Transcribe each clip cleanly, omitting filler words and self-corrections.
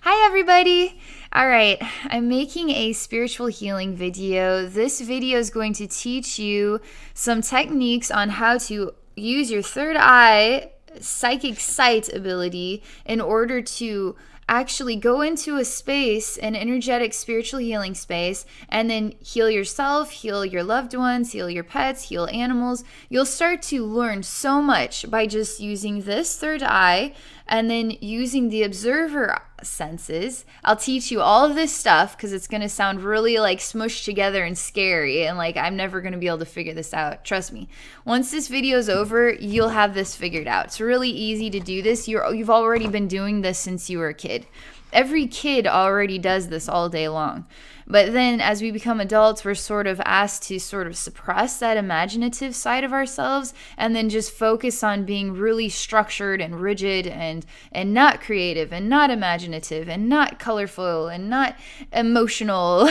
Hi, everybody. All right, I'm making a spiritual healing video. This video is going to teach you some techniques on how to use your third eye psychic sight ability in order to actually go into a space, an energetic spiritual healing space, and then heal yourself, heal your loved ones, heal your pets, heal animals. You'll start to learn so much by just using this third eye and then using the observer senses. I'll teach you all of this stuff because it's going to sound really like smushed together and scary, and like I'm never going to be able to figure this out. Trust me. Once this video is over, you'll have this figured out. It's really easy to do this. You've already been doing this since you were a kid. Every kid already does this all day long. But then as we become adults, we're sort of asked to sort of suppress that imaginative side of ourselves and then just focus on being really structured and rigid and not creative and not imaginative and not colorful and not emotional.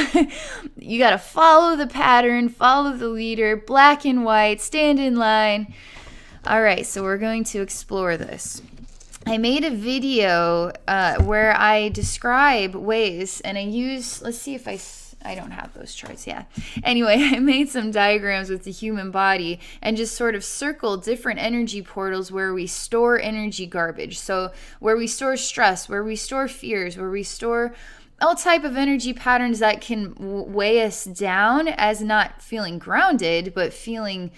You got to follow the pattern, follow the leader, black and white, stand in line. All right, so we're going to explore this. I made a video where I describe ways, and I use, let's see if I don't have those charts, yeah. Anyway, I made some diagrams with the human body and just sort of circled different energy portals where we store energy garbage. So where we store stress, where we store fears, where we store all type of energy patterns that can weigh us down as not feeling grounded, but feeling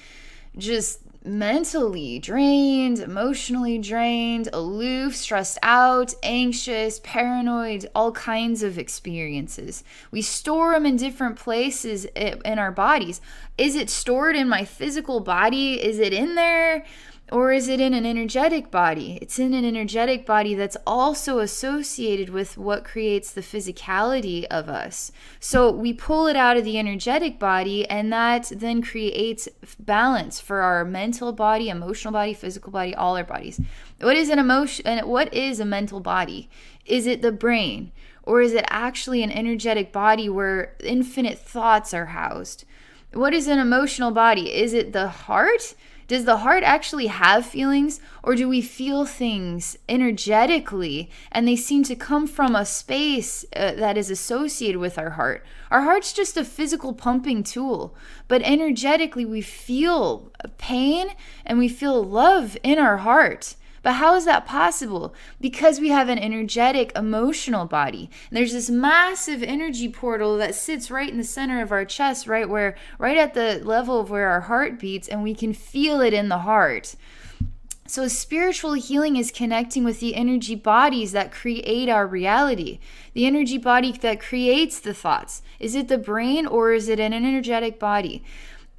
just mentally drained, emotionally drained, aloof, stressed out, anxious, paranoid, all kinds of experiences. We store them in different places in our bodies. Is it stored in my physical body? Is it in there? Or is it in an energetic body? It's in an energetic body that's also associated with what creates the physicality of us. So we pull it out of the energetic body, and that then creates balance for our mental body, emotional body, physical body, all our bodies. What is an emotion? And what is a mental body? Is it the brain? Or is it actually an energetic body where infinite thoughts are housed? What is an emotional body? Is it the heart? Does the heart actually have feelings, or do we feel things energetically and they seem to come from a space that is associated with our heart? Our heart's just a physical pumping tool, but energetically we feel pain and we feel love in our heart. But how is that possible? Because we have an energetic, emotional body. And there's this massive energy portal that sits right in the center of our chest, right at the level of where our heart beats, and we can feel it in the heart. So spiritual healing is connecting with the energy bodies that create our reality. The energy body that creates the thoughts. Is it the brain, or is it an energetic body?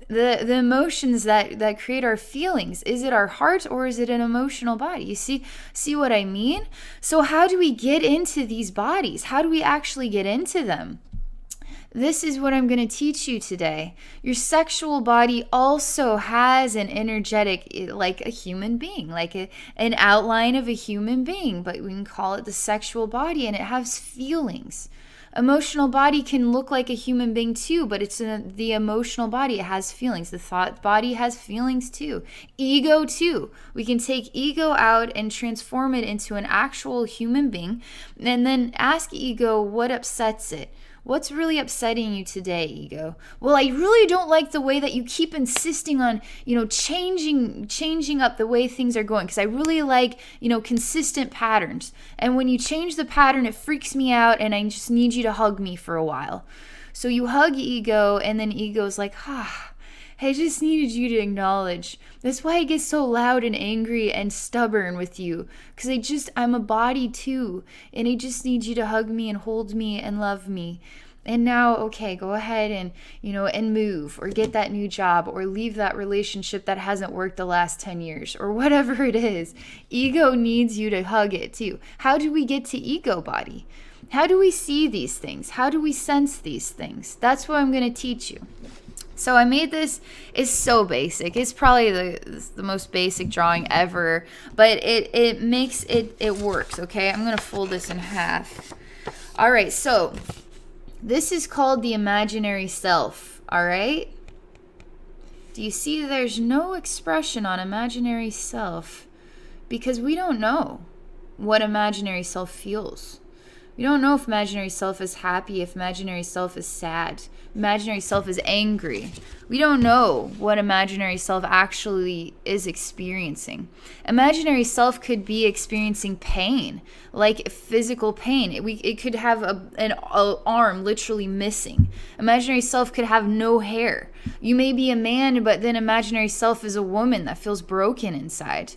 The emotions that create our feelings, is it our heart, or is it an emotional body? You see what I mean? So how do we get into these bodies? How do we actually get into them? This is what I'm going to teach you today. Your sexual body also has an energetic, like a human being, like an outline of a human being, but we can call it the sexual body, and it has feelings. Emotional body can look like a human being too, but it's the emotional body. It has feelings. The thought body has feelings too. Ego too. We can take ego out and transform it into an actual human being, and then ask ego what upsets it. What's really upsetting you today, ego? Well, I really don't like the way that you keep insisting on, changing up the way things are going, because I really like, consistent patterns. And when you change the pattern, it freaks me out, and I just need you to hug me for a while. So you hug ego, and then ego's like, I just needed you to acknowledge. That's why I get so loud and angry and stubborn with you. Because I'm a body too. And I just need you to hug me and hold me and love me. And now, okay, go ahead and, and move, or get that new job, or leave that relationship that hasn't worked the last 10 years, or whatever it is. Ego needs you to hug it too. How do we get to ego body? How do we see these things? How do we sense these things? That's what I'm going to teach you. So I made this. It's so basic. It's probably the most basic drawing ever, but it makes it works, okay? I'm going to fold this in half. All right, so this is called the imaginary self, all right? Do you see there's no expression on imaginary self because we don't know what imaginary self feels. We don't know if imaginary self is happy, if imaginary self is sad, imaginary self is angry. We don't know what imaginary self actually is experiencing. Imaginary self could be experiencing pain, like physical pain. It could have an arm literally missing. Imaginary self could have no hair. You may be a man, but then imaginary self is a woman that feels broken inside.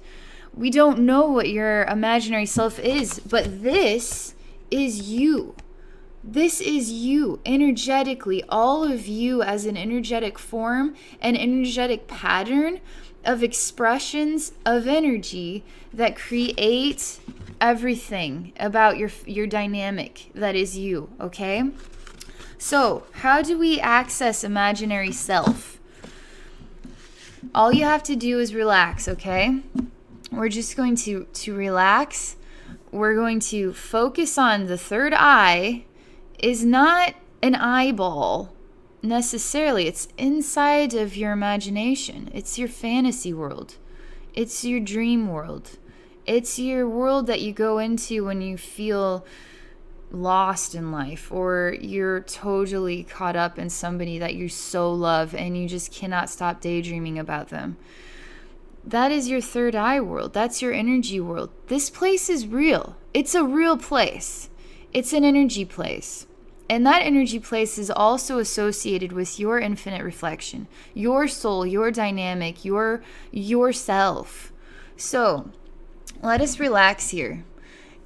We don't know what your imaginary self is, but this is you. This is you energetically, all of you as an energetic form, an energetic pattern of expressions of energy that create everything about your dynamic that is you, okay? So, how do we access imaginary self? All you have to do is relax, okay? We're just going to relax. We're going to focus on the third eye is not an eyeball necessarily. It's inside of your imagination. It's your fantasy world. It's your dream world. It's your world that you go into when you feel lost in life, or you're totally caught up in somebody that you so love and you just cannot stop daydreaming about them. That is your third eye world. That's your energy world. This place is real. It's a real place. It's an energy place. And that energy place is also associated with your infinite reflection, your soul, your dynamic, yourself. So let us relax here.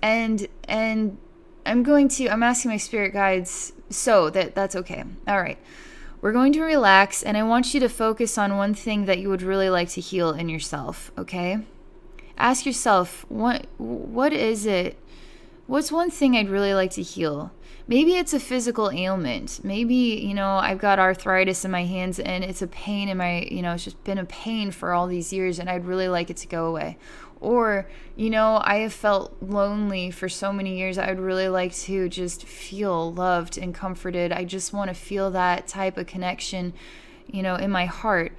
And I'm asking my spirit guides so that's okay. All right. We're going to relax, and I want you to focus on one thing that you would really like to heal in yourself, okay? Ask yourself, what is it? What's one thing I'd really like to heal? Maybe it's a physical ailment. Maybe, I've got arthritis in my hands and it's a pain in my, it's just been a pain for all these years and I'd really like it to go away. Or, I have felt lonely for so many years. I would really like to just feel loved and comforted. I just want to feel that type of connection, in my heart.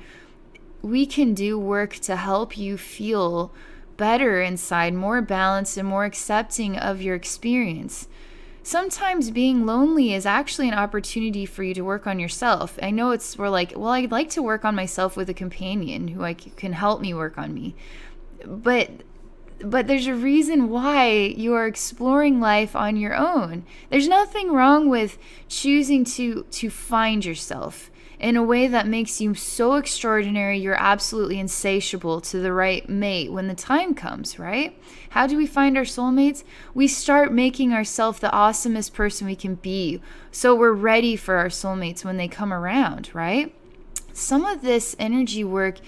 We can do work to help you feel better inside, more balanced and more accepting of your experience. Sometimes being lonely is actually an opportunity for you to work on yourself. I know we're like, well, I'd like to work on myself with a companion who can help me work on me. But there's a reason why you are exploring life on your own. There's nothing wrong with choosing to find yourself in a way that makes you so extraordinary, you're absolutely insatiable to the right mate when the time comes, right? How do we find our soulmates? We start making ourselves the awesomest person we can be, so we're ready for our soulmates when they come around, right? Some of this energy work,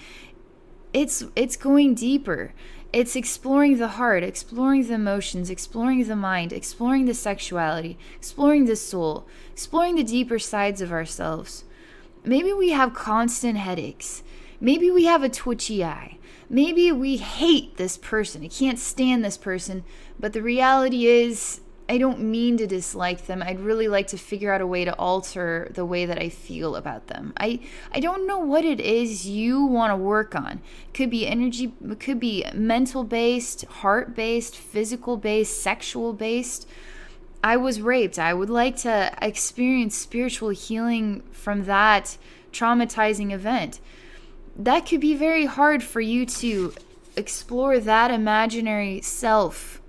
it's going deeper. It's exploring the heart, exploring the emotions, exploring the mind, exploring the sexuality, exploring the soul, exploring the deeper sides of ourselves. Maybe we have constant headaches. Maybe we have a twitchy eye. Maybe we hate this person. I can't stand this person. But the reality is, I don't mean to dislike them. I'd really like to figure out a way to alter the way that I feel about them. I don't know what it is you want to work on. It could be energy, it could be mental based, heart based, physical based, sexual based. I was raped. I would like to experience spiritual healing from that traumatizing event. That could be very hard for you to explore that imaginary self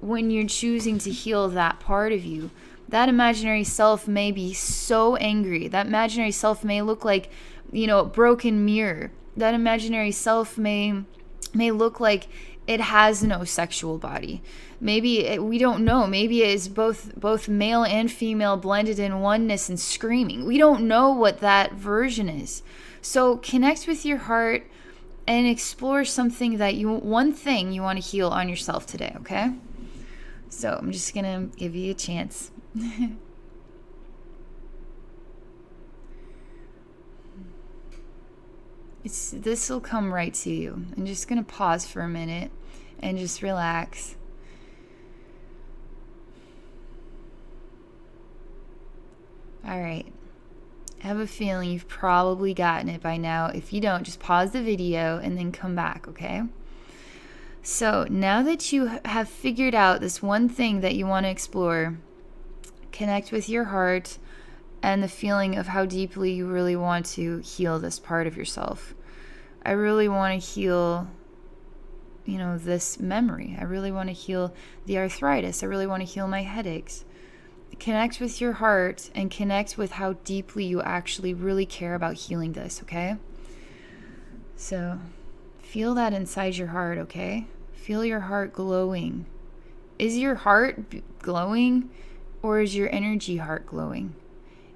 when you're choosing to heal that part of you. That imaginary self may be so angry. That imaginary self may look like, a broken mirror. That imaginary self may look like it has no sexual body. Maybe we don't know. Maybe it is both male and female blended in oneness and screaming. We don't know what that version is. So connect with your heart and explore one thing you want to heal on yourself today, okay? So I'm just going to give you a chance. This will come right to you. I'm just going to pause for a minute and just relax. All right. I have a feeling you've probably gotten it by now. If you don't, just pause the video and then come back, okay? So now that you have figured out this one thing that you want to explore, connect with your heart and the feeling of how deeply you really want to heal this part of yourself. I really want to heal, this memory. I really want to heal the arthritis. I really want to heal my headaches. Connect with your heart and connect with how deeply you actually really care about healing this, okay? So feel that inside your heart, okay? Feel your heart glowing. Is your heart glowing, or is your energy heart glowing?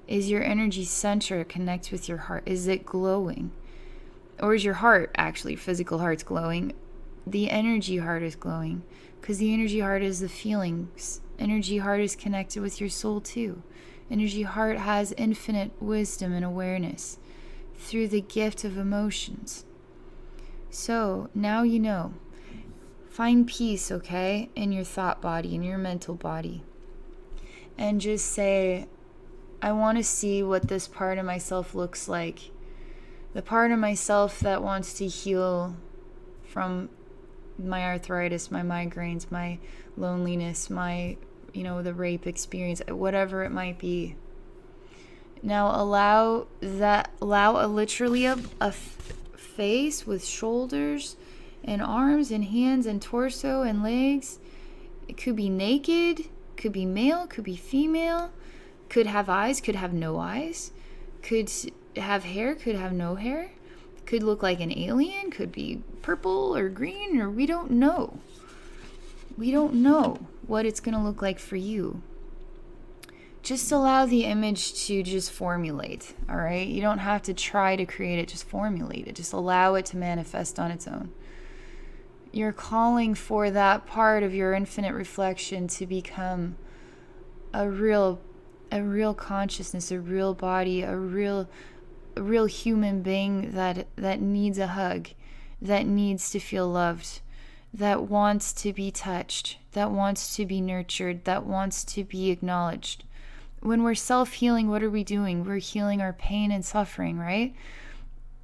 Is your energy center connect with your heart? Is it glowing? Or is your heart, actually, physical heart's glowing? The energy heart is glowing, because the energy heart is the feelings. Energy heart is connected with your soul too. Energy heart has infinite wisdom and awareness through the gift of emotions. So now you know. Find peace, okay, in your thought body, in your mental body. And just say, I want to see what this part of myself looks like. The part of myself that wants to heal from my arthritis, my migraines, my loneliness, my, the rape experience, whatever it might be. Now allow literally a face with shoulders and arms and hands and torso and legs. It could be naked, could be male, could be female, could have eyes, could have no eyes, could have hair, could have no hair, could look like an alien, could be purple or green, or we don't know. We don't know what it's going to look like for you. Just allow the image to just formulate, all right? You don't have to try to create it, just formulate it. Just allow it to manifest on its own. You're calling for that part of your infinite reflection to become a real consciousness, a real body, a real human being that needs a hug, that needs to feel loved, that wants to be touched, that wants to be nurtured, that wants to be acknowledged. When we're self-healing, what are we doing? We're healing our pain and suffering, right?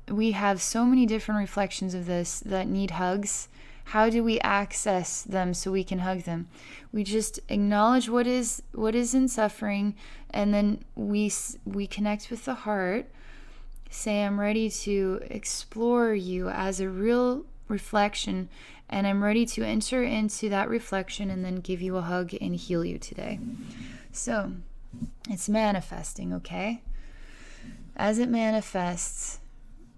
We have so many different reflections of this that need hugs. How do we access them so we can hug them? We just acknowledge what is in suffering, and then we connect with the heart. Say, I'm ready to explore you as a real reflection, and I'm ready to enter into that reflection and then give you a hug and heal you today. So it's manifesting, okay? As it manifests,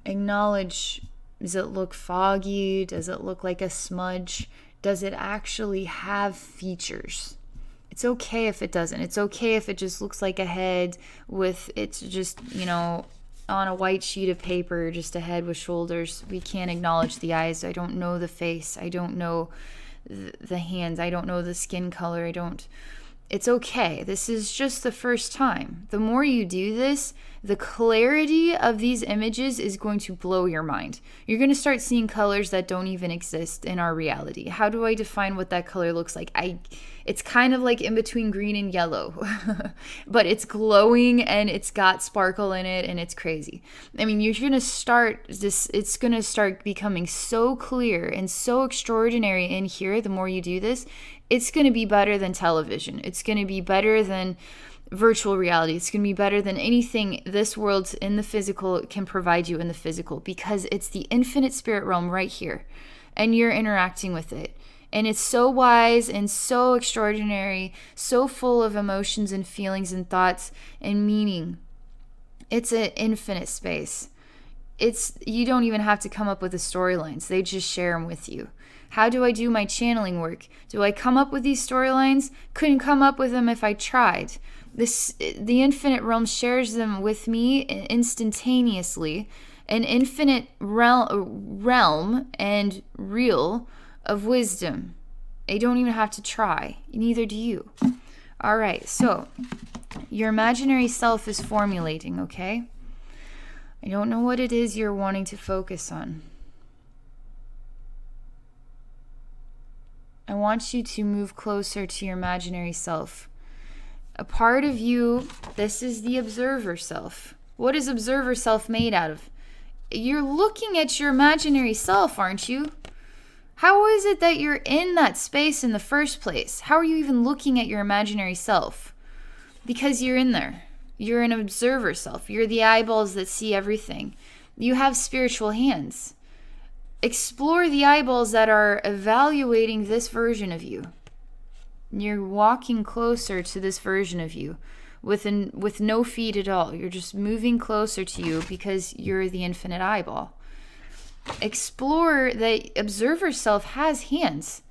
acknowledge, does it look foggy? Does it look like a smudge? Does it actually have features? It's okay if it doesn't. It's okay if it just looks like a head with, it's just, on a white sheet of paper, just a head with shoulders. We can't acknowledge the eyes. I don't know the face. I don't know the hands. I don't know the skin color. It's okay. This is just the first time. The more you do this, the clarity of these images is going to blow your mind. You're going to start seeing colors that don't even exist in our reality. How do I define what that color looks like? It's kind of like in between green and yellow, but it's glowing and it's got sparkle in it and it's crazy. I mean, it's going to start becoming so clear and so extraordinary in here the more you do this. It's going to be better than television. It's going to be better than virtual reality. It's going to be better than anything this world in the physical can provide you in the physical, because it's the infinite spirit realm right here and you're interacting with it. And it's so wise and so extraordinary, so full of emotions and feelings and thoughts and meaning. It's an infinite space. You don't even have to come up with the storylines. They just share them with you. How do I do my channeling work? Do I come up with these storylines? Couldn't come up with them if I tried. The infinite realm shares them with me instantaneously. An infinite realm and reel of wisdom. I don't even have to try. Neither do you. All right, so your imaginary self is formulating, okay? I don't know what it is you're wanting to focus on. I want you to move closer to your imaginary self. A part of you, this is the observer self. What is observer self made out of? You're looking at your imaginary self, aren't you? How is it that you're in that space in the first place? How are you even looking at your imaginary self? Because you're in there. You're an observer self. You're the eyeballs that see everything. You have spiritual hands. Explore the eyeballs that are evaluating this version of you. You're walking closer to this version of you with no feet at all. You're just moving closer to you because you're the infinite eyeball. Explore that observer self has hands.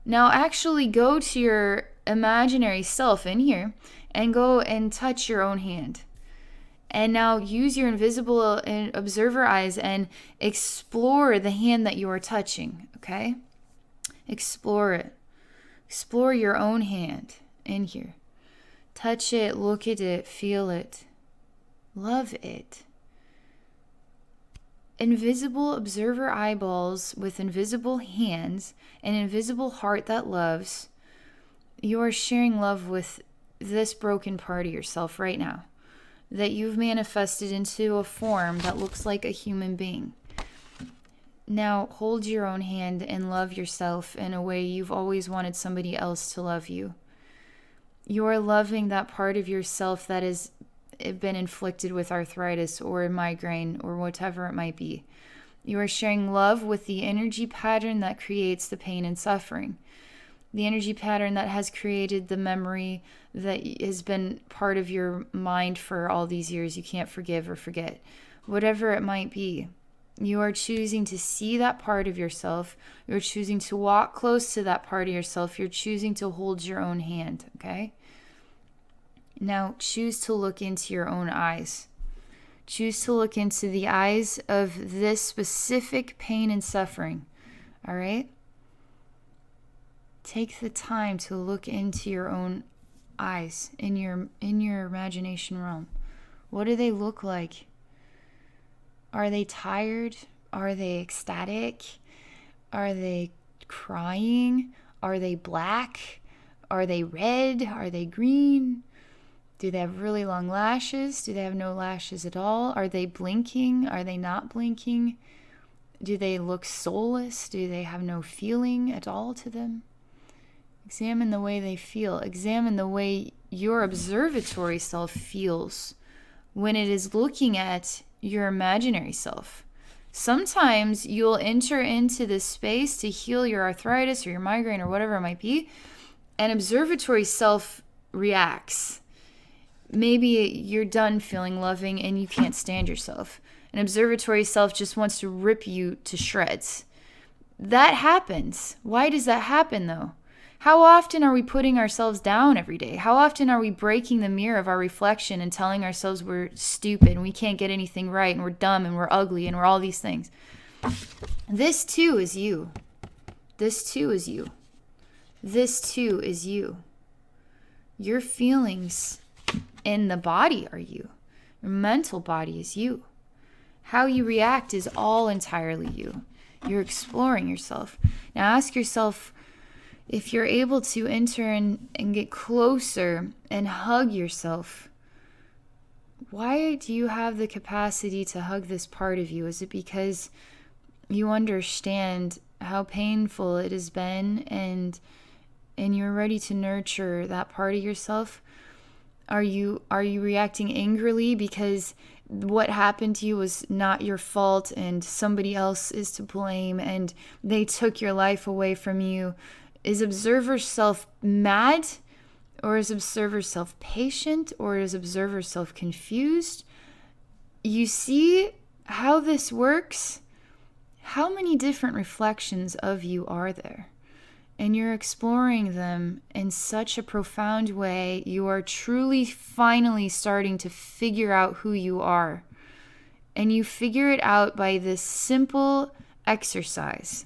Now actually go to your imaginary self in here and go and touch your own hand. And now use your invisible observer eyes and explore the hand that you are touching, okay? Explore it. Explore your own hand in here. Touch it, look at it, feel it, love it. Invisible observer eyeballs with invisible hands, an invisible heart that loves. You are sharing love with this broken part of yourself right now that you've manifested into a form that looks like a human being. Now hold your own hand and love yourself in a way you've always wanted somebody else to love you. You are loving that part of yourself that has been inflicted with arthritis or a migraine or whatever it might be. You are sharing love with the energy pattern that creates the pain and suffering. The energy pattern that has created the memory that has been part of your mind for all these years you can't forgive or forget. Whatever it might be, you are choosing to see that part of yourself. You're choosing to walk close to that part of yourself. You're choosing to hold your own hand, okay? Now choose to look into your own eyes. Choose to look into the eyes of this specific pain and suffering, all right? Take the time to look into your own eyes in your imagination realm. What do they look like? Are they tired? Are they ecstatic? Are they crying? Are they black? Are they red? Are they green? Do they have really long lashes? Do they have no lashes at all? Are they blinking? Are they not blinking? Do they look soulless? Do they have no feeling at all to them? Examine the way they feel. Examine the way your observatory self feels when it is looking at your imaginary self. Sometimes you'll enter into this space to heal your arthritis or your migraine or whatever it might be, and observatory self reacts. Maybe you're done feeling loving and you can't stand yourself. An observatory self just wants to rip you to shreds. That happens. Why does that happen though? How often are we putting ourselves down every day? How often are we breaking the mirror of our reflection and telling ourselves we're stupid and we can't get anything right and we're dumb and we're ugly and we're all these things? This too is you. This too is you. This too is you. Your feelings in the body are you. Your mental body is you. How you react is all entirely you. You're exploring yourself. Now ask yourself, if you're able to enter and get closer and hug yourself, why do you have the capacity to hug this part of you? Is it because you understand how painful it has been and you're ready to nurture that part of yourself? Are you reacting angrily because what happened to you was not your fault and somebody else is to blame and they took your life away from you? Is observer self mad, or is observer self patient, or is observer self confused? You see how this works? How many different reflections of you are there? And you're exploring them in such a profound way. You are truly finally starting to figure out who you are. And you figure it out by this simple exercise.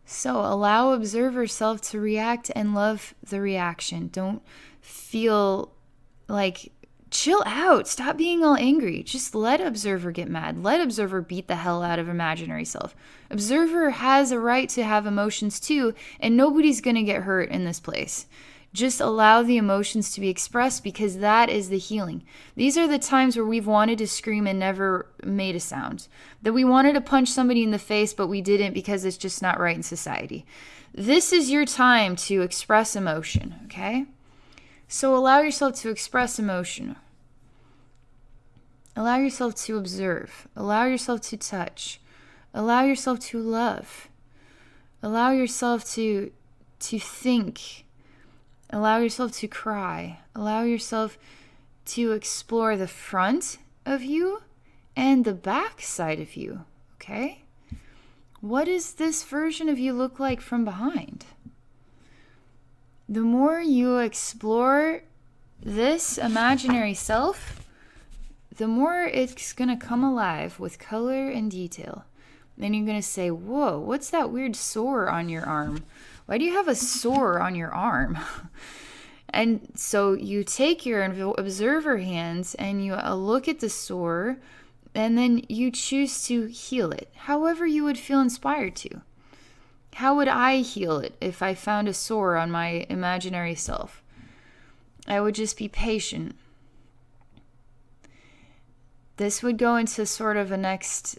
So allow observer self to react and love the reaction. Don't feel like, chill out. Stop being all angry. Just let observer get mad. Let observer beat the hell out of imaginary self. Observer has a right to have emotions too, and nobody's going to get hurt in this place. Just allow the emotions to be expressed, because that is the healing. These are the times where we've wanted to scream and never made a sound. That we wanted to punch somebody in the face, but we didn't because it's just not right in society. This is your time to express emotion, okay? So allow yourself to express emotion. Allow yourself to observe. Allow yourself to touch. Allow yourself to love. Allow yourself to think. Allow yourself to cry. Allow yourself to explore the front of you and the back side of you, okay? What does this version of you look like from behind? The more you explore this imaginary self, the more it's going to come alive with color and detail. Then you're going to say, whoa, what's that weird sore on your arm? Why do you have a sore on your arm? And so you take your observer hands and you look at the sore, and then you choose to heal it however you would feel inspired to. How would I heal it if I found a sore on my imaginary self? I would just be patient. This would go into sort of a next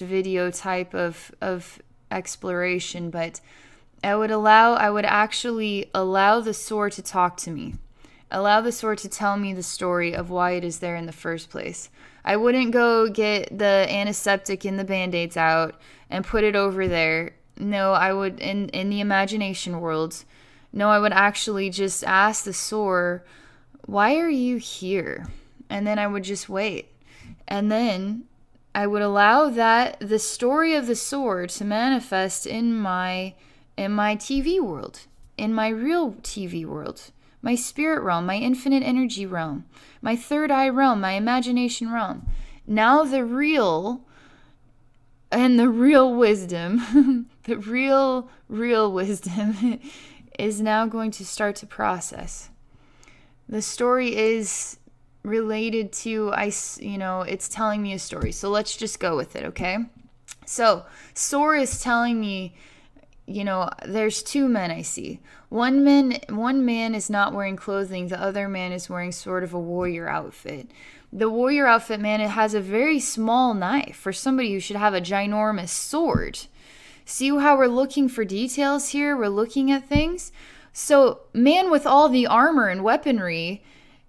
video type of exploration, but I would actually allow the sore to talk to me. Allow the sore to tell me the story of why it is there in the first place. I wouldn't go get the antiseptic and the Band-Aids out and put it over there. No, I would, in the imagination world, no, I would actually just ask the sore, why are you here? And then I would just wait. And then I would allow the story of the sore to manifest in my TV world, in my real TV world, my spirit realm, my infinite energy realm, my third eye realm, my imagination realm. Now the real and the real wisdom, the real wisdom is now going to start to process. The story is related to, it's telling me a story. So let's just go with it, okay? So sore is telling me, there's two men I see. One man is not wearing clothing. The other man is wearing sort of a warrior outfit. The warrior outfit man, it has a very small knife for somebody who should have a ginormous sword. See how we're looking for details here? We're looking at things. So man with all the armor and weaponry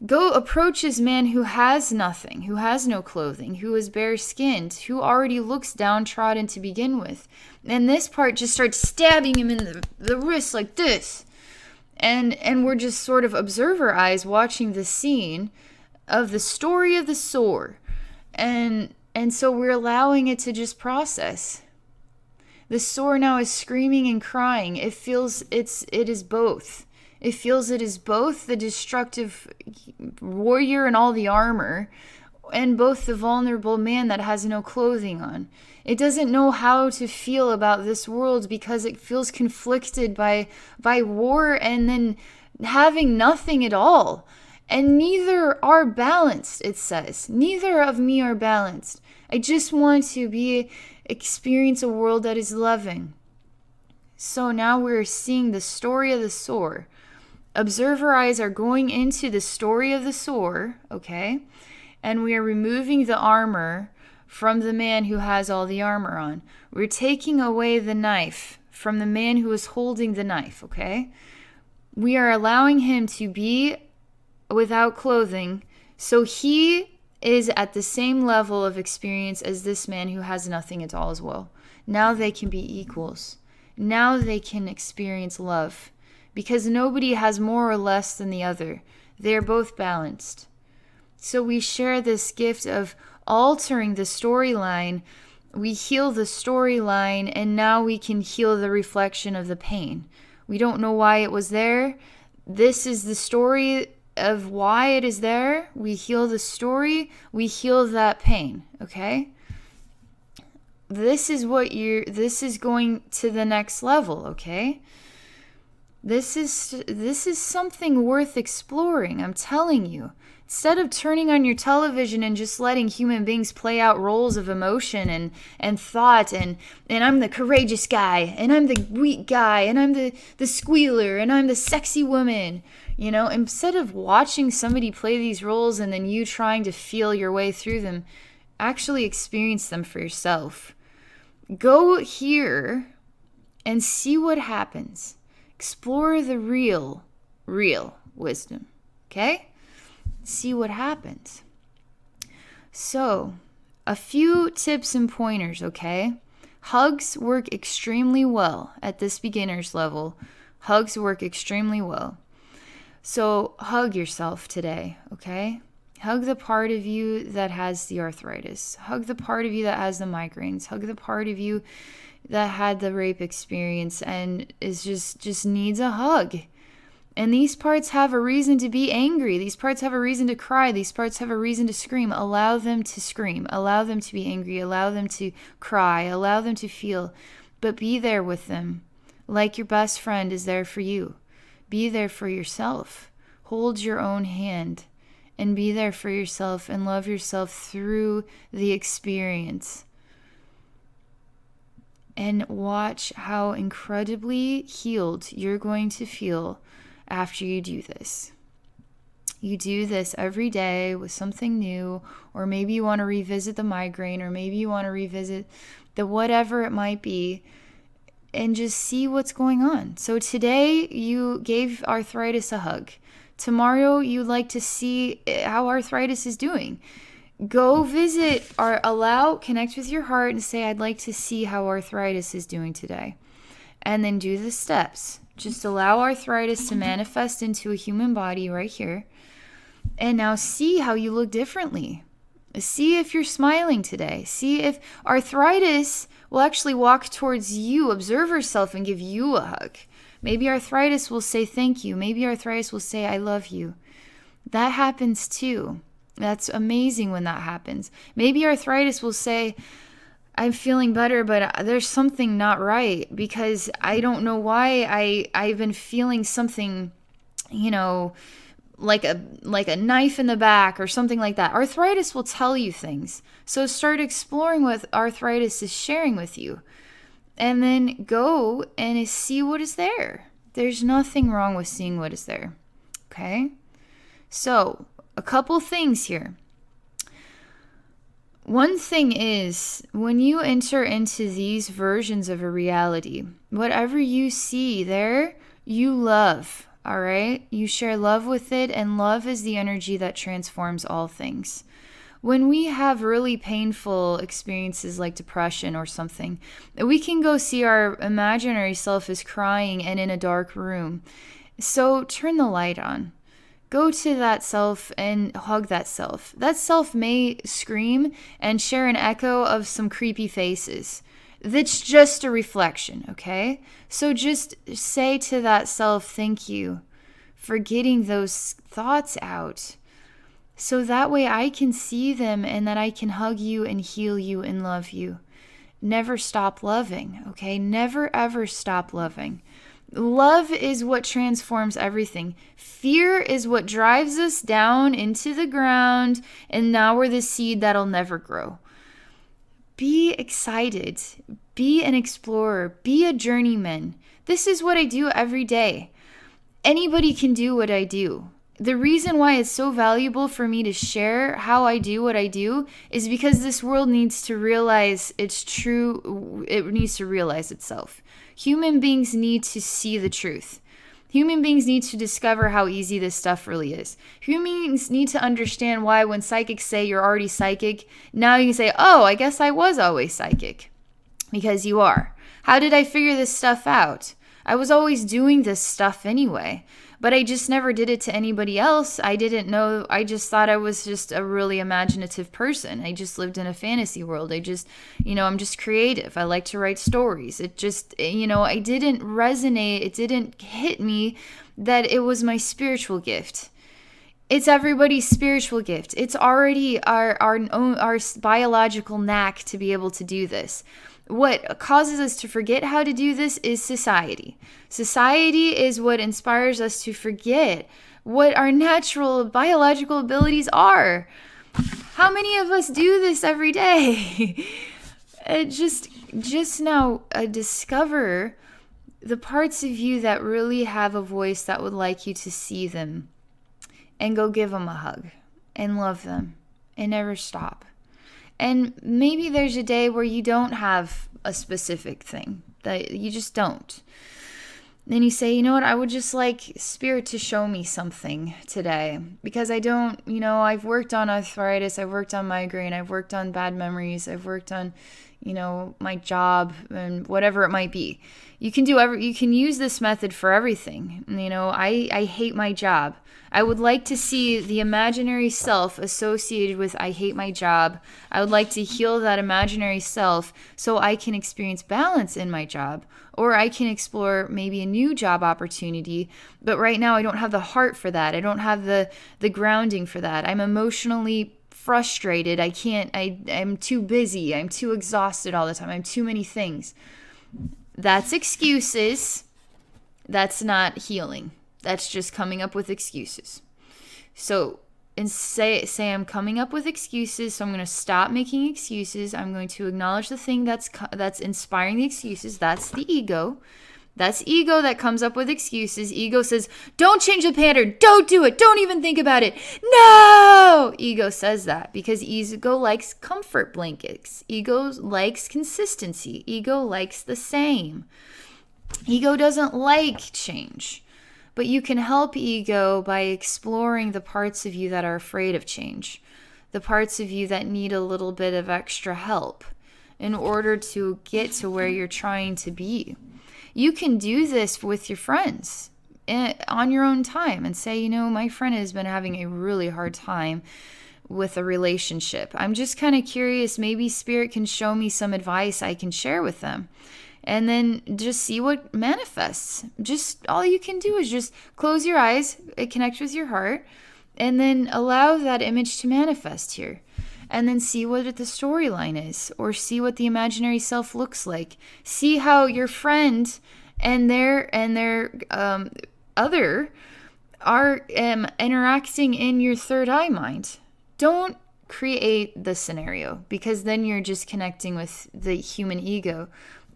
approaches man who has nothing, who has no clothing, who is bare-skinned, who already looks downtrodden to begin with. And this part just starts stabbing him in the wrist like this. And we're just sort of observer eyes watching the scene of the story of the sore. And so we're allowing it to just process. The sore now is screaming and crying. It feels it is both. It feels it is both the destructive warrior and all the armor, and both the vulnerable man that has no clothing on. It doesn't know how to feel about this world because it feels conflicted by war and then having nothing at all. And neither are balanced, it says. Neither of me are balanced. I just want to experience a world that is loving. So now we're seeing the story of the sore. Observer eyes are going into the story of the sore, okay? And we are removing the armor from the man who has all the armor on. We're taking away the knife from the man who is holding the knife, okay? We are allowing him to be without clothing, so he is at the same level of experience as this man who has nothing at all as well. Now they can be equals. Now they can experience love. Because nobody has more or less than the other. They are both balanced. So we share this gift of altering the storyline. We heal the storyline, and now we can heal the reflection of the pain. We don't know why it was there. This is the story of why it is there. We heal the story. We heal that pain, okay? This is going to the next level, okay? This is something worth exploring, I'm telling you. Instead of turning on your television and just letting human beings play out roles of emotion and thought and I'm the courageous guy and I'm the weak guy and I'm the squealer and I'm the sexy woman, instead of watching somebody play these roles and then you trying to feel your way through them, actually experience them for yourself. Go here and see what happens. Explore the real wisdom, okay? See what happens. So, a few tips and pointers, okay? Hugs work extremely well at this beginner's level. Hugs work extremely well. So, hug yourself today, okay? Hug the part of you that has the arthritis. Hug the part of you that has the migraines. Hug the part of you that had the rape experience and is just needs a hug. And these parts have a reason to be angry. These parts have a reason to cry. These parts have a reason to scream. Allow them to scream. Allow them to be angry. Allow them to cry. Allow them to feel. But be there with them. Like your best friend is there for you. Be there for yourself. Hold your own hand. And be there for yourself and love yourself through the experience. And watch how incredibly healed you're going to feel after you do this. You do this every day with something new, or maybe you want to revisit the migraine, or maybe you want to revisit the whatever it might be, and just see what's going on. So today you gave arthritis a hug. Tomorrow you'd like to see how arthritis is doing. Go visit or connect with your heart and say, I'd like to see how arthritis is doing today. And then do the steps. Just allow arthritis to manifest into a human body right here. And now see how you look differently. See if you're smiling today. See if arthritis will actually walk towards you, observe herself, and give you a hug. Maybe arthritis will say thank you. Maybe arthritis will say I love you. That happens too. That's amazing when that happens. Maybe arthritis will say, I'm feeling better, but there's something not right because I don't know why I've been feeling something, like a knife in the back or something like that. Arthritis will tell you things. So start exploring what arthritis is sharing with you. And then go and see what is there. There's nothing wrong with seeing what is there. Okay? So, a couple things here. One thing is, when you enter into these versions of a reality, whatever you see there, you love, all right? You share love with it, and love is the energy that transforms all things. When we have really painful experiences like depression or something, we can go see our imaginary self is crying and in a dark room. So turn the light on. Go to that self and hug that self. That self may scream and share an echo of some creepy faces. That's just a reflection, okay? So just say to that self, thank you for getting those thoughts out. So that way I can see them and that I can hug you and heal you and love you. Never stop loving, okay? Never ever stop loving. Love is what transforms everything. Fear is what drives us down into the ground, and now we're the seed that'll never grow. Be excited. Be an explorer. Be a journeyman. This is what I do every day. Anybody can do what I do. The reason why it's so valuable for me to share how I do what I do is because this world needs to realize it's true. It needs to realize itself. Human beings need to see the truth. Human beings need to discover how easy this stuff really is. Human beings need to understand why when psychics say you're already psychic, now you can say, oh, I guess I was always psychic. Because you are. How did I figure this stuff out? I was always doing this stuff anyway. But I just never did it to anybody else. I didn't know. I just thought I was just a really imaginative person. I just lived in a fantasy world. I'm just creative. I like to write stories. It just, I didn't resonate. It didn't hit me that it was my spiritual gift. It's everybody's spiritual gift. It's already our biological knack to be able to do this. What causes us to forget how to do this is society. Society is what inspires us to forget what our natural biological abilities are. How many of us do this every day? Just now discover the parts of you that really have a voice that would like you to see them, and go give them a hug and love them and never stop. And maybe there's a day where you don't have a specific thing, that you just don't. Then you say, you know what, I would just like Spirit to show me something today, because I don't, I've worked on arthritis, I've worked on migraine, I've worked on bad memories, I've worked on, my job and whatever it might be. You can use this method for everything. I hate my job. I would like to see the imaginary self associated with I hate my job. I would like to heal that imaginary self so I can experience balance in my job, or I can explore maybe a new job opportunity. But right now I don't have the heart for that. I don't have the grounding for that. I'm emotionally frustrated. I'm too busy. I'm too exhausted all the time. I'm too many things. That's excuses. That's not healing. That's just coming up with excuses. So, and say I'm coming up with excuses, so I'm going to stop making excuses. I'm going to acknowledge the thing that's inspiring the excuses. That's the ego. That's ego that comes up with excuses. Ego says, don't change the pattern. Don't do it. Don't even think about it. No! Ego says that because ego likes comfort blankets. Ego likes consistency. Ego likes the same. Ego doesn't like change. But you can help ego by exploring the parts of you that are afraid of change, the parts of you that need a little bit of extra help in order to get to where you're trying to be. You can do this with your friends on your own time and say, my friend has been having a really hard time with a relationship. I'm just kind of curious, maybe Spirit can show me some advice I can share with them. And then just see what manifests. Just all you can do is just close your eyes, connect with your heart, and then allow that image to manifest here. And then see what the storyline is, or see what the imaginary self looks like. See how your friend and their other are interacting in your third eye mind. Don't create the scenario, because then you're just connecting with the human ego.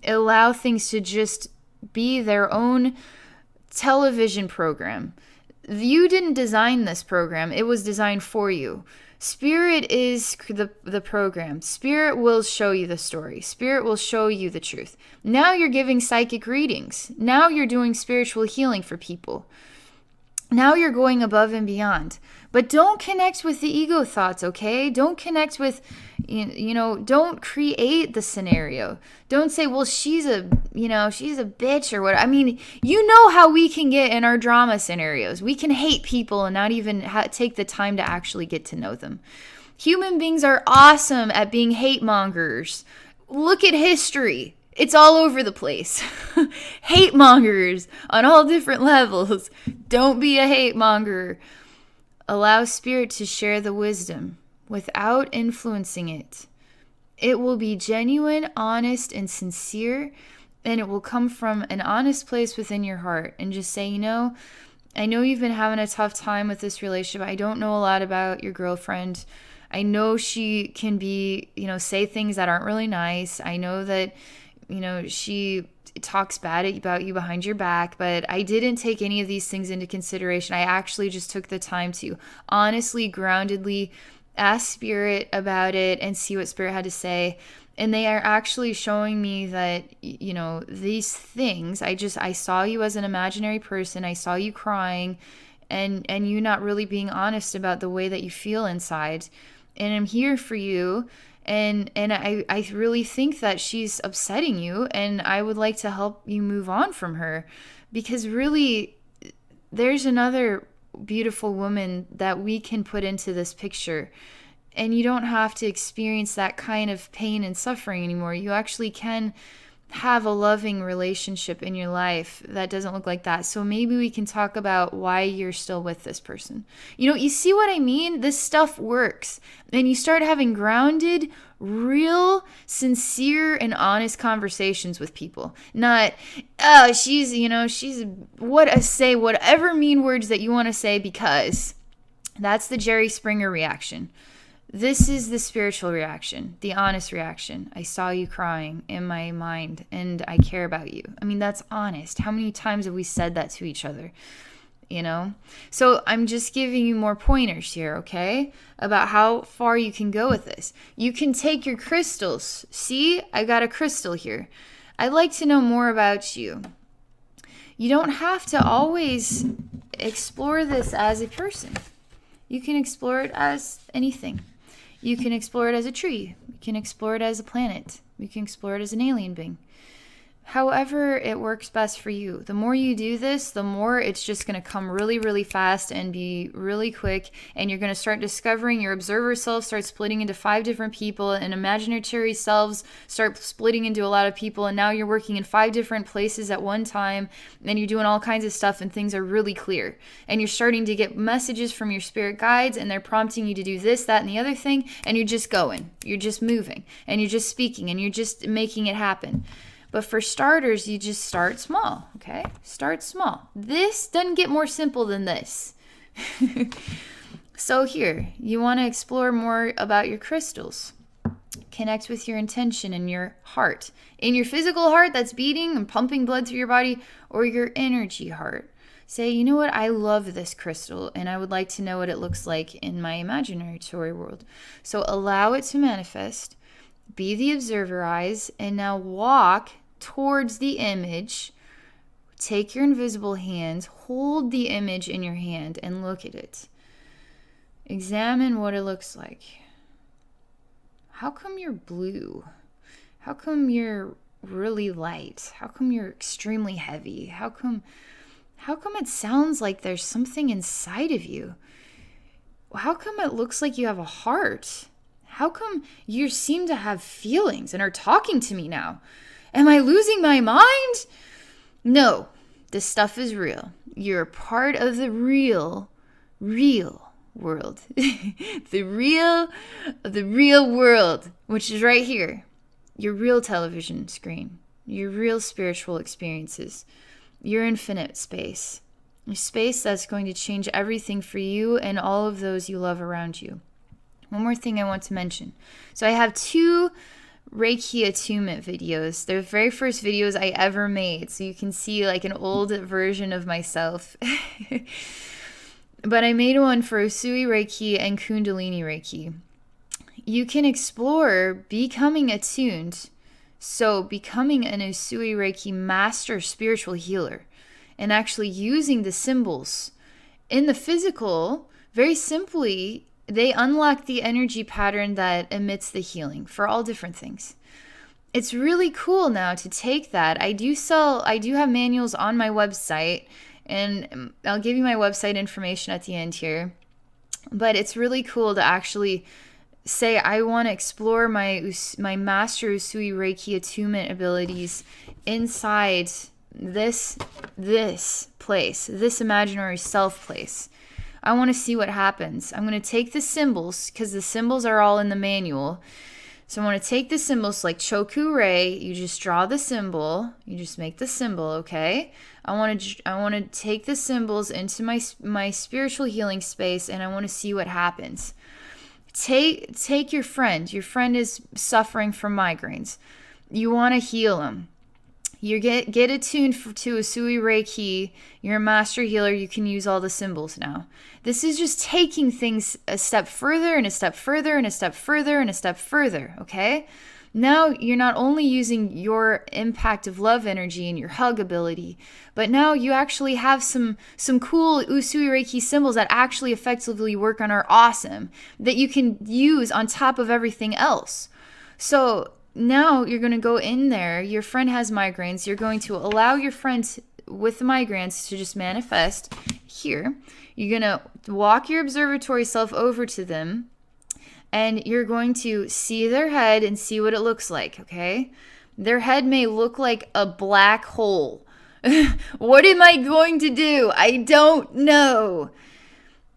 Allow things to just be their own television program. You didn't design this program. It was designed for you. Spirit is the program. Spirit will show you the story. Spirit will show you the truth. Now you're giving psychic readings. Now you're doing spiritual healing for people. Now you're going above and beyond. But don't connect with the ego thoughts, okay? Don't connect with, don't create the scenario. Don't say, well, she's a bitch or what. I mean, how we can get in our drama scenarios. We can hate people and not even take the time to actually get to know them. Human beings are awesome at being hate mongers. Look at history. It's all over the place. Hate mongers on all different levels. Don't be a hate monger. Allow Spirit to share the wisdom without influencing it. It will be genuine, honest, and sincere, and it will come from an honest place within your heart. And just say, I know you've been having a tough time with this relationship. I don't know a lot about your girlfriend. I know she can be, say things that aren't really nice. I know that she talks bad about you behind your back, but I didn't take any of these things into consideration. I actually just took the time to honestly, groundedly ask Spirit about it and see what Spirit had to say. And they are actually showing me that, these things, I saw you as an imaginary person. I saw you crying and you not really being honest about the way that you feel inside. And I'm here for you. And I really think that she's upsetting you, and I would like to help you move on from her, because really there's another beautiful woman that we can put into this picture, and you don't have to experience that kind of pain and suffering anymore. You actually can have a loving relationship in your life that doesn't look like that. So maybe we can talk about why you're still with this person. You see what I mean? This stuff works. And you start having grounded, real, sincere, and honest conversations with people. Not, she's say whatever mean words that you want to say, because that's the Jerry Springer reaction. This is the spiritual reaction, the honest reaction. I saw you crying in my mind and I care about you. I mean, that's honest. How many times have we said that to each other? So I'm just giving you more pointers here, okay? About how far you can go with this. You can take your crystals. See, I got a crystal here. I'd like to know more about you. You don't have to always explore this as a person. You can explore it as anything. You can explore it as a tree. You can explore it as a planet. You can explore it as an alien being. However it works best for you. The more you do this, the more it's just going to come really, really fast and be really quick. And you're going to start discovering your observer self starts splitting into 5 different people, and imaginary selves start splitting into a lot of people. And now you're working in 5 different places at one time, and you're doing all kinds of stuff, and things are really clear. And you're starting to get messages from your spirit guides, and they're prompting you to do this, that, and the other thing. And you're just going. You're just moving. And you're just speaking. And you're just making it happen. But for starters, you just start small, okay? Start small. This doesn't get more simple than this. So here, you want to explore more about your crystals. Connect with your intention and your heart. In your physical heart that's beating and pumping blood through your body, or your energy heart. Say, you know what? I love this crystal, and I would like to know what it looks like in my imaginary world. So allow it to manifest. Be the observer eyes, and now walk towards the image. Take your invisible hands, hold the image in your hand, and look at it. Examine what it looks like. How come you're blue? How come you're really light? How come you're extremely heavy? How come it sounds like there's something inside of you? How come it looks like you have a heart? How come you seem to have feelings and are talking to me now? Am I losing my mind? No, this stuff is real. You're a part of the real world. the real world, which is right here. Your real television screen. Your real spiritual experiences. Your infinite space. A space that's going to change everything for you and all of those you love around you. One more thing I want to mention. So I have 2 Reiki attunement videos. They're the very first videos I ever made. So you can see like an old version of myself. But I made one for Usui Reiki and Kundalini Reiki. You can explore becoming attuned. So becoming an Usui Reiki master spiritual healer. And actually using the symbols in the physical, very simply, they unlock the energy pattern that emits the healing for all different things. It's really cool now to take that. I do have manuals on my website, and I'll give you my website information at the end here. But it's really cool to actually say, I want to explore my Master Usui Reiki attunement abilities inside this place, this imaginary self place. I want to see what happens. I'm going to take the symbols, because the symbols are all in the manual. So I want to take the symbols like Choku Rei. You just draw the symbol. You just make the symbol, okay? I want to take the symbols into my spiritual healing space, and I want to see what happens. Take your friend. Your friend is suffering from migraines. You want to heal him. You get attuned to Usui Reiki. You're a master healer. You can use all the symbols now. This is just taking things a step further and a step further and a step further and a step further, okay? Now you're not only using your impact of love energy and your hug ability, but now you actually have some cool Usui Reiki symbols that actually effectively work and are awesome that you can use on top of everything else. So now you're going to go in there. Your friend has migraines. You're going to allow your friend with the migraines to just manifest here. You're going to walk your observatory self over to them. and you're going to see their head and see what it looks like, okay? Their head may look like a black hole. What am I going to do? I don't know.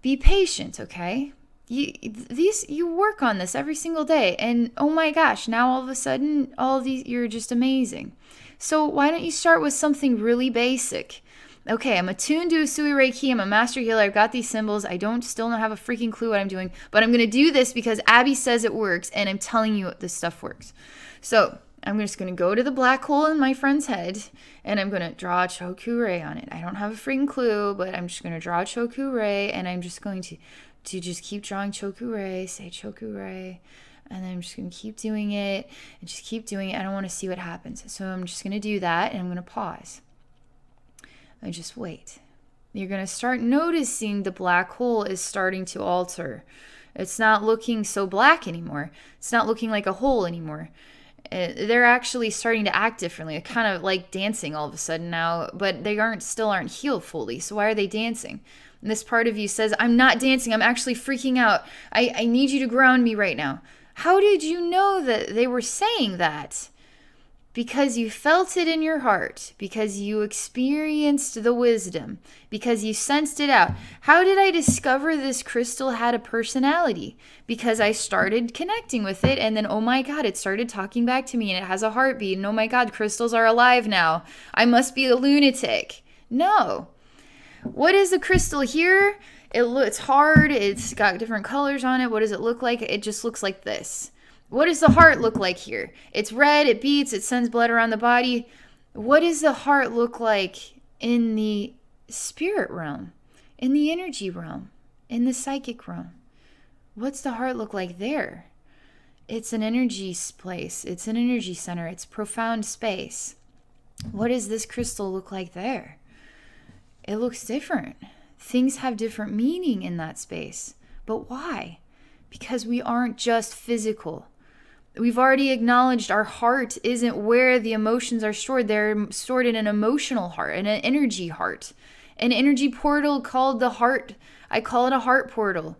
Be patient, okay? You work on this every single day, and oh my gosh, now all of a sudden, all of these, you're just amazing. So why don't you start with something really basic? Okay, I'm attuned to Usui Reiki. I'm a master healer. I've got these symbols. I still don't have a freaking clue what I'm doing, but I'm going to do this because Abby says it works, and I'm telling you this stuff works. So I'm just going to go to the black hole in my friend's head, and I'm going to draw a Choku-rei on it. I don't have a freaking clue, but I'm just going to draw a Choku-rei, and I'm just going to just keep drawing Choku-rei, say Choku-rei, and then I'm just going to keep doing it, and just keep doing it. I don't want to see what happens. So I'm just going to do that, and I'm going to pause. And just wait. You're going to start noticing the black hole is starting to alter. It's not looking so black anymore. It's not looking like a hole anymore. They're actually starting to act differently. They're kind of like dancing all of a sudden now, but they still aren't healed fully. So why are they dancing? And this part of you says, I'm not dancing. I'm actually freaking out. I need you to ground me right now. How did you know that they were saying that? Because you felt it in your heart, because you experienced the wisdom, because you sensed it out. How did I discover this crystal had a personality? Because I started connecting with it, and then, oh my God, it started talking back to me, and it has a heartbeat, and oh my God, crystals are alive now. I must be a lunatic. No. What is the crystal here? It's hard. It's got different colors on it. What does it look like? It just looks like this. What does the heart look like here? It's red, it beats, it sends blood around the body. What does the heart look like in the spirit realm, in the energy realm, in the psychic realm? What's the heart look like there? It's an energy place. It's an energy center. It's profound space. What does this crystal look like there? It looks different. Things have different meaning in that space. But why? Because we aren't just physical. We've already acknowledged our heart isn't where the emotions are stored. They're stored in an emotional heart, in an energy heart. An energy portal called the heart. I call it a heart portal.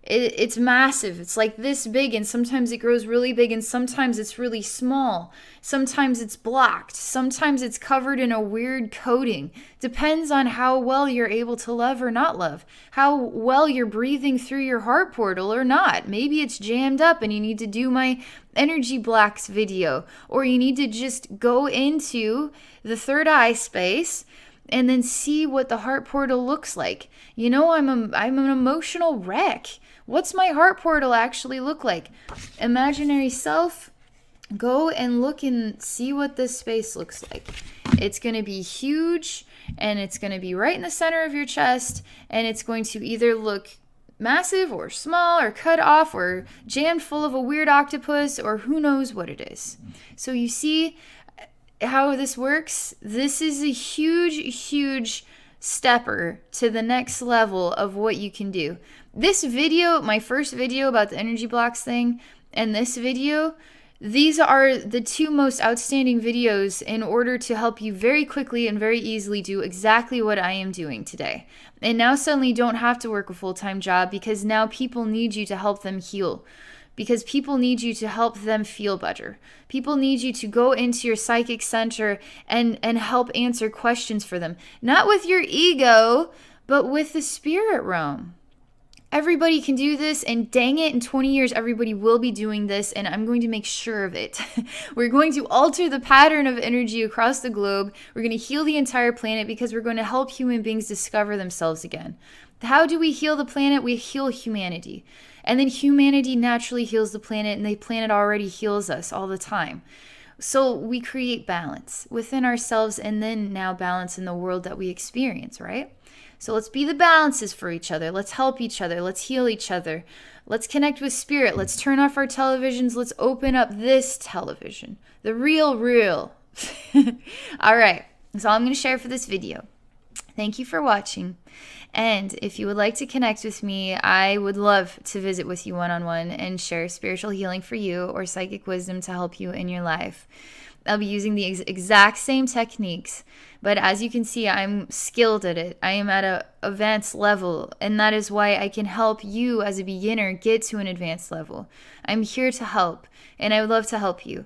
It's massive. It's like this big, and sometimes it grows really big, and sometimes it's really small. Sometimes it's blocked. Sometimes it's covered in a weird coating. Depends on how well you're able to love or not love. How well you're breathing through your heart portal or not. Maybe it's jammed up and you need to do my energy blocks video, or you need to just go into the third eye space and then see what the heart portal looks like. You know, I'm an emotional wreck. What's my heart portal actually look like? Imaginary self, go and look and see what this space looks like. It's going to be huge, and it's going to be right in the center of your chest, and it's going to either look massive or small or cut off or jammed full of a weird octopus or who knows what it is. So you see how this works? This is a huge stepper to the next level of what you can do. This video, my first video about the energy blocks thing, and this video, these are the two most outstanding videos in order to help you very quickly and very easily do exactly what I am doing today. And now suddenly you don't have to work a full-time job, because now people need you to help them heal. Because people need you to help them feel better. People need you to go into your psychic center and help answer questions for them. Not with your ego, but with the spirit realm. Everybody can do this, and dang it, in 20 years, everybody will be doing this, and I'm going to make sure of it. We're going to alter the pattern of energy across the globe. We're going to heal the entire planet, because we're going to help human beings discover themselves again. How do we heal the planet? We heal humanity. And then humanity naturally heals the planet, and the planet already heals us all the time. So we create balance within ourselves, and then now balance in the world that we experience, right? So let's be the balances for each other. Let's help each other. Let's heal each other. Let's connect with spirit. Let's turn off our televisions. Let's open up this television. The real. All right. That's all I'm going to share for this video. Thank you for watching. And if you would like to connect with me, I would love to visit with you one-on-one and share spiritual healing for you or psychic wisdom to help you in your life. I'll be using the exact same techniques, but as you can see, I'm skilled at it. I am at an advanced level, and that is why I can help you as a beginner get to an advanced level. I'm here to help, and I would love to help you.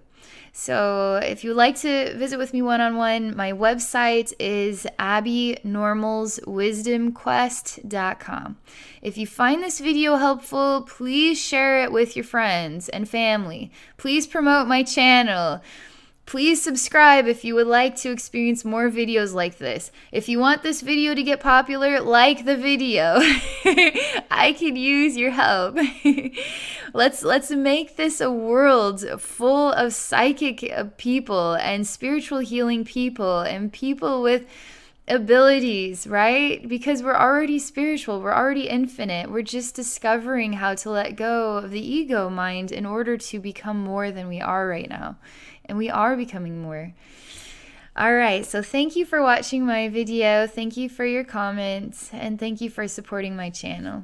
So if you'd like to visit with me one-on-one, my website is abbynormalswisdomquest.com. If you find this video helpful, please share it with your friends and family. Please promote my channel. Please subscribe if you would like to experience more videos like this. If you want this video to get popular, like the video. I could use your help. Let's make this a world full of psychic people and spiritual healing people and people with abilities, right? Because we're already spiritual, we're already infinite. We're just discovering how to let go of the ego mind in order to become more than we are right now. And we are becoming more. All right, so thank you for watching my video. Thank you for your comments, and thank you for supporting my channel.